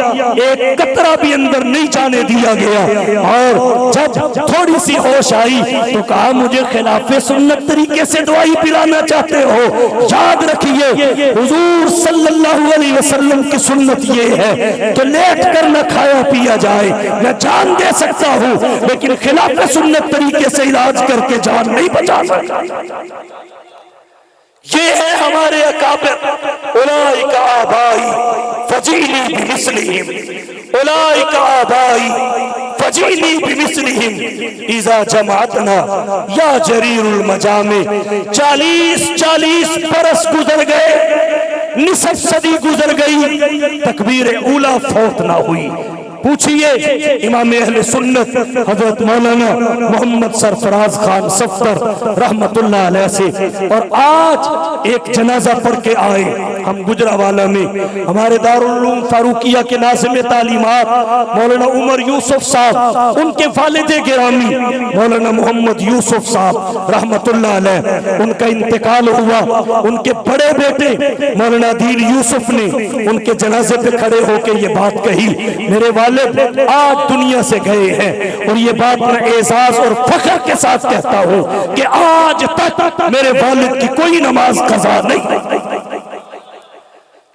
ایک قطرہ بھی اندر نہیں جانے دیا گیا، اور جب تھوڑی سی ہوش آئی تو کہا مجھے خلاف سنت طریقے سے دوائی پلانا چاہتے ہو؟ یاد رکھیے حضور صلی اللہ علیہ وسلم کی سنت یہ ہے کہ لیٹ کر نہ کھایا پیا جائے، میں جان دے سکتا ہوں لیکن خلاف سنت طریقے سے علاج کر کے جان نہیں بچا سکتا۔ یہ ہے ہمارے اکابر، اولئک آبائی فجئنی بمثلہم، اولئک آبائی فجئنی بمثلہم اذا جمعتنا یا جریر المجامع۔ 40 برس گزر گئے، نصف صدی گزر گئی، تکبیر اولا فوت نہ ہوئی۔ پوچھئے امام اہل سنت حضرت مولانا محمد سرفراز خان صفدر رحمت اللہ علیہ سے، اور آج ایک جنازہ پڑھ کے آئے ہم گجرانوالہ میں، ہمارے دارالعلوم فاروقیہ کے ناظم تعلیمات مولانا عمر یوسف صاحب، ان کے والد گرامی مولانا محمد یوسف صاحب رحمت اللہ علیہ، ان کا انتقال ہوا۔ ان کے بڑے بیٹے مولانا عدیل یوسف نے ان کے جنازے پہ کھڑے ہو کے یہ بات کہی، میرے والد آج دنیا سے گئے ہیں، اور یہ بات میں اعزاز اور فخر کے ساتھ کہتا ہوں کہ آج تک میرے والد کی کوئی نماز قضا نہیں۔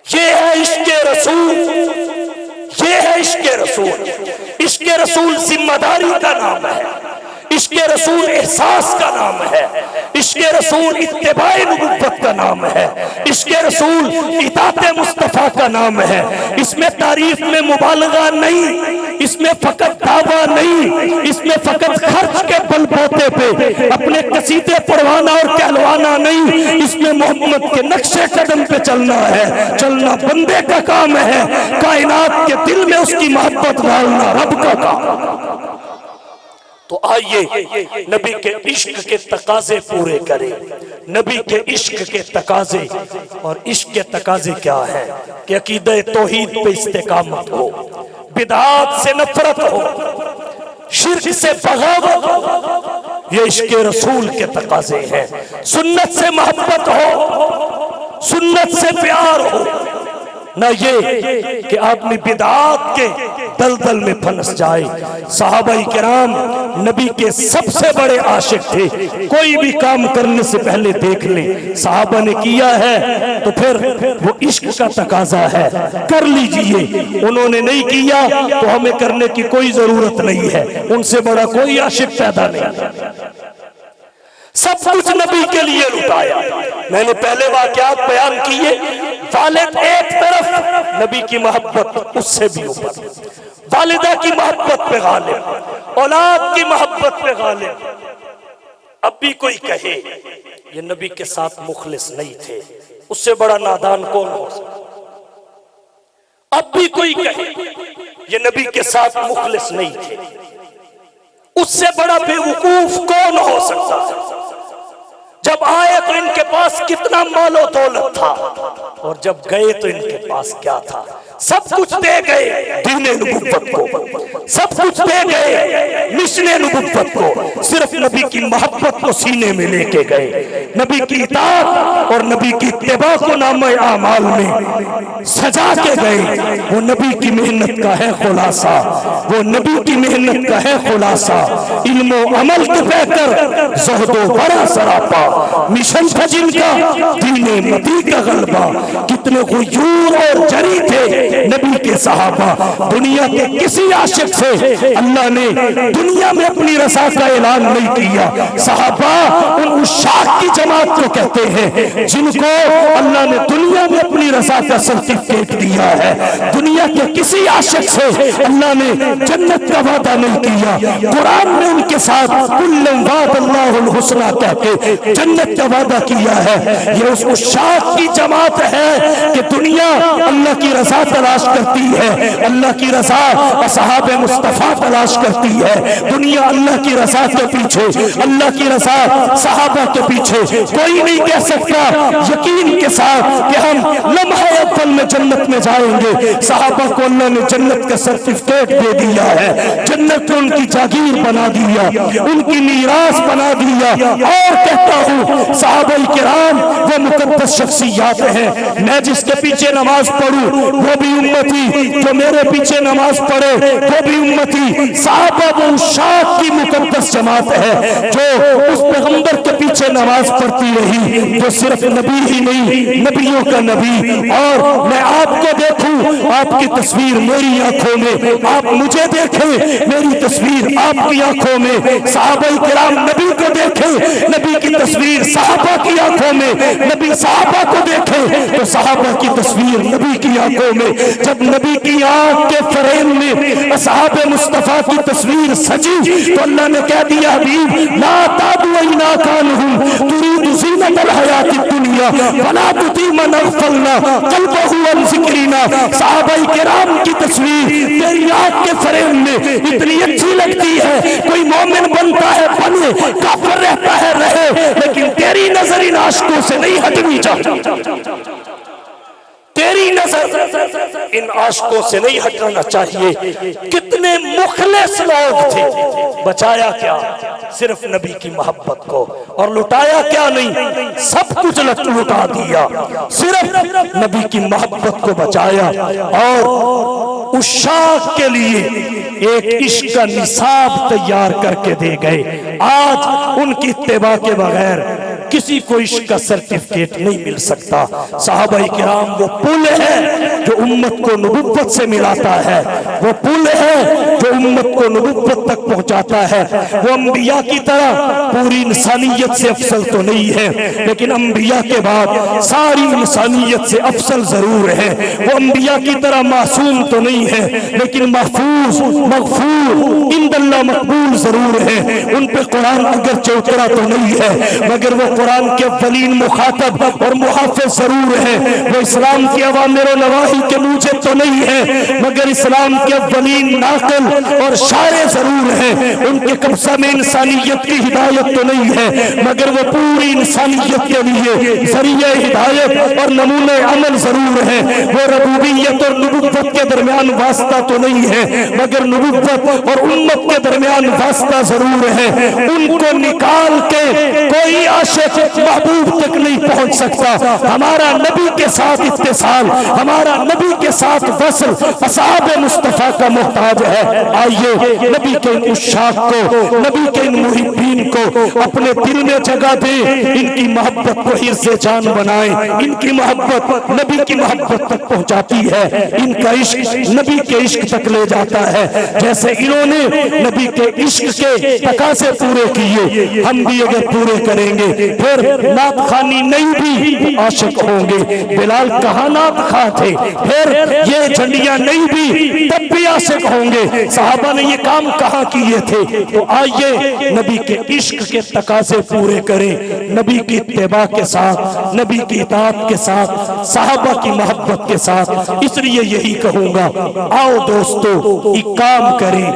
یہ ہے عشق رسول، یہ ہے عشق رسول۔ عشق رسول ذمہ داری کا نام ہے، عشق رسول احساس کا نام ہے، عشق رسول اتباع نبوت کا نام ہے، عشق رسول اطاعت مصطفیٰ کا نام ہے۔ اس میں تعریف میں مبالغہ نہیں، اس میں فقط دعویٰ نہیں، اس میں فقط خرچ کے بل بوتے پہ اپنے قصیدے پڑھوانا اور کہلوانا نہیں، اس میں محمد کے نقش قدم پہ چلنا ہے۔ چلنا بندے کا کام ہے، کائنات کے دل میں اس کی محبت ڈالنا رب کا کام۔ تو آئیے نبی کے عشق کے تقاضے پورے کریں، نبی کے عشق کے تقاضے۔ اور عشق کے تقاضے کیا ہے؟ کہ عقیدہ توحید پہ استقامت ہو، بدعات سے نفرت ہو، شرک سے بغاوت ہو، یہ عشق رسول کے تقاضے ہیں۔ سنت سے محبت ہو، سنت سے پیار ہو، نہ یہ کہ آدمی بدعات کے دلدل میں پھنس جائے۔ صحابہ کرام نبی کے سب سے بڑے عاشق تھے، کوئی بھی کام کرنے سے پہلے دیکھ لیں صحابہ نے کیا ہے تو پھر وہ عشق کا تقاضا ہے، کر لیجئے۔ انہوں نے نہیں کیا تو ہمیں کرنے کی کوئی ضرورت نہیں ہے، ان سے بڑا کوئی عاشق پیدا نہیں۔ سب کچھ نبی کے لیے لٹایا۔ میں نے پہلے واقعات بیان کیے، والد ایک طرف، نبی کی محبت اس سے بھی اوپر، والدہ کی محبت پہ غالب، اولاد کی محبت پہ غالب۔ اب بھی کوئی کہے یہ نبی کے ساتھ مخلص نہیں تھے، اس سے بڑا نادان کون ہو سکتا؟ اب بھی کوئی کہے یہ نبی کے ساتھ مخلص نہیں تھے، اس سے بڑا بے وقوف کون ہو سکتا ہے؟ جب آئے تو ان کے پاس کتنا مال و دولت تھا، اور جب گئے تو ان کے پاس کیا تھا؟ سب کچھ دے گئے دین نبوت کو، سب کچھ دے گئے مشن نبوت کو، صرف نبی کی محبت کو سینے میں لے کے گئے، نبی کی اطاعت اور نبی کی اتباع کو نامہ اعمال میں سجا کے گئے۔ وہ نبی کی محنت کا ہے خلاصہ، وہ نبی کی محنت کا ہے خلاصہ، علم و عمل کے بہ کر زہد و ورع سراپا، مشن تھا جن کا دین مدی کا غلبہ۔ کتنے غیور اور جری تھے نبی کے صحابہ، دنیا کے کسی عاشق سے اللہ نے دنیا میں اپنی رضا کا اعلان نہیں کیا۔ صحابہ ان عشاق کی جماعت کو کہتے ہیں جن کو اللہ نے دنیا میں اپنی رضا کا سرٹیفکیٹ دیا ہے۔ دنیا کے کسی عاشق سے اللہ نے جنت کا وعدہ نہیں کیا۔ قرآن نے ان کے ساتھ کلم وعد اللہ الحسنہ کہہ کے جنت کا وعدہ کیا ہے۔ یہ اس عشاق کی جماعت ہے کہ دنیا اللہ کی رضا تلاش کرتی ہے، اللہ کی رضا اصحاب مصطفیٰ تلاش کرتی ہے۔ دنیا اللہ کی رضا کے پیچھے، اللہ کی رضا صحابہ کے پیچھے۔ کوئی نہیں کہہ سکتا یقین کے ساتھ کہ ہم لمحہ اول میں جنت میں جائیں گے۔ صحابہ کو اللہ نے جنت کا سرٹیفکیٹ دے دیا ہے، جنت کو ان کی جاگیر بنا دیا، ان کی میراث بنا دیا۔ اور کہتا ہوں صحابہ کرام وہ مقدس شخصیات ہیں، میں جس کے پیچھے نماز پڑھوں وہ بھی امتی، جو میرے پیچھے نماز پڑھے وہ بھی امتی۔ صحابہ وہ عشاق کی مقدس جماعت ہے جو اس پیغمبر کے پیچھے پیچھے نماز پڑھتی رہی جو صرف نبی ہی نہیں نبیوں کا نبی، اور میں آپ کو دیکھوں آپ کی تصویر میری آنکھوں میں، آپ مجھے دیکھیں میری تصویر آپ کی آنکھوں میں، صحابہ کرام نبی کو دیکھیں نبی کی تصویر صحابہ کی آنکھوں میں، نبی صحابہ کو دیکھیں تو صحابہ کی تصویر نبی کی آنکھوں میں۔ جب نبی کی آنکھ کے فریم میں اصحاب مصطفیٰ کی تصویر سجی تو اللہ نے کہہ دیا حبیب لا تعدوا عناکانہم ترید زینت الحیات الدنیا ولا تطیع من اغفلنا قلبہ عن ذکرنا۔ صحابہ کرام کی تصویر تیری آنکھ کے فریم میں اتنی اچھی لگتی ہے، کوئی مومن بنتا ہے بنے، کافر رہتا ہے رہے، لیکن تیری نظر ان عاشقوں سے نہیں ہٹنی چاہیے، تیری نظر ان عاشقوں سے نہیں ہٹنا چاہیے۔ کتنے مخلص لوگ تھے، بچایا کیا؟ صرف نبی کی محبت کو، اور لٹایا کیا نہیں؟ سب کچھ لٹا دیا، صرف نبی کی محبت کو بچایا، اور عشاق کے لیے ایک عشق کا نصاب تیار کر کے دے گئے۔ آج ان کی اتباع کے بغیر کسی کو عشق کا سرٹیفکیٹ نہیں مل سکتا۔ صحابہ کرام وہ پل ہے جو امت کو نبوت سے ملاتا ہے، وہ پل ہے جو امت کو نبوت تک پہنچاتا ہے۔ وہ انبیاء کی طرح پوری انسانیت سے افضل تو نہیں ہے، لیکن انبیاء کے بعد ساری انسانیت سے افضل ضرور ہے۔ وہ انبیاء کی طرح معصوم تو نہیں ہے، لیکن محفوظ مغفور عند اللہ مقبول ضرور ہے۔ ان پہ قرآن اگرچہ اترا تو نہیں ہے، مگر وہ قرآن کے اولین مخاطب اور محافظ ضرور ہے۔ وہ اسلام کی اوامر و نواہی کے موجب تو نہیں ہے، مگر اسلام کے اولین ناقل اور شارع ضرور ہے۔ ان کے قبضہ میں انسانیت کی ہدایت تو نہیں ہے، مگر وہ پوری انسانیت کے لیے ذریعہ ہدایت اور نمونہ عمل ضرور ہے۔ وہ ربوبیت اور نبوت کے درمیان واسطہ تو نہیں ہے، مگر نبوت اور امت کے درمیان واسطہ ضرور ہے۔ ان کو نکال کے کوئی عاشق محبوب تک نہیں پہنچ سکتا۔ ہمارا نبی کے ساتھ اتصال، ہمارا نبی کے ساتھ وصل اصحاب مصطفیٰ کا محتاج ہے۔ آئیے نبی کے ان عشاق کو، نبی کے ان محبین کو اپنے دل میں جگہ دیں، ان کی محبت کو حرز جان بنائیں۔ ان کی محبت نبی کی محبت تک پہنچاتی ہے، ان کا عشق نبی کے عشق تک لے جاتا ہے۔ جیسے انہوں نے نبی کے عشق کے تقاضے پورے کیے، ہم بھی اگر پورے کریں گے پھر نعت خوانی نہیں بھی عاشق ہوں گے۔ بلال کہاں نعت خواہ تھے، پھر یہ جھنڈیاں نہیں بھی تب بھی عاشق ہوں گے۔ صحابہ نے یہ کام کہاں کیے تھے؟ تو آئیے نبی کے عشق کے تقاضے پورے کریں، نبی کی اتباع کے ساتھ، نبی کی اطاعت کے ساتھ، صحابہ کی محبت کے ساتھ۔ اس لیے یہی کہوں گا، آؤ دوستو ایک کام کریں،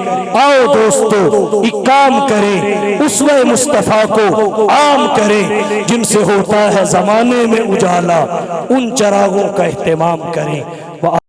آؤ دوستو ایک کام کریں، اسوہ مصطفیٰ کو عام کریں، جن سے ہوتا ہے زمانے میں اجالا، ان چراغوں کا اہتمام کریں۔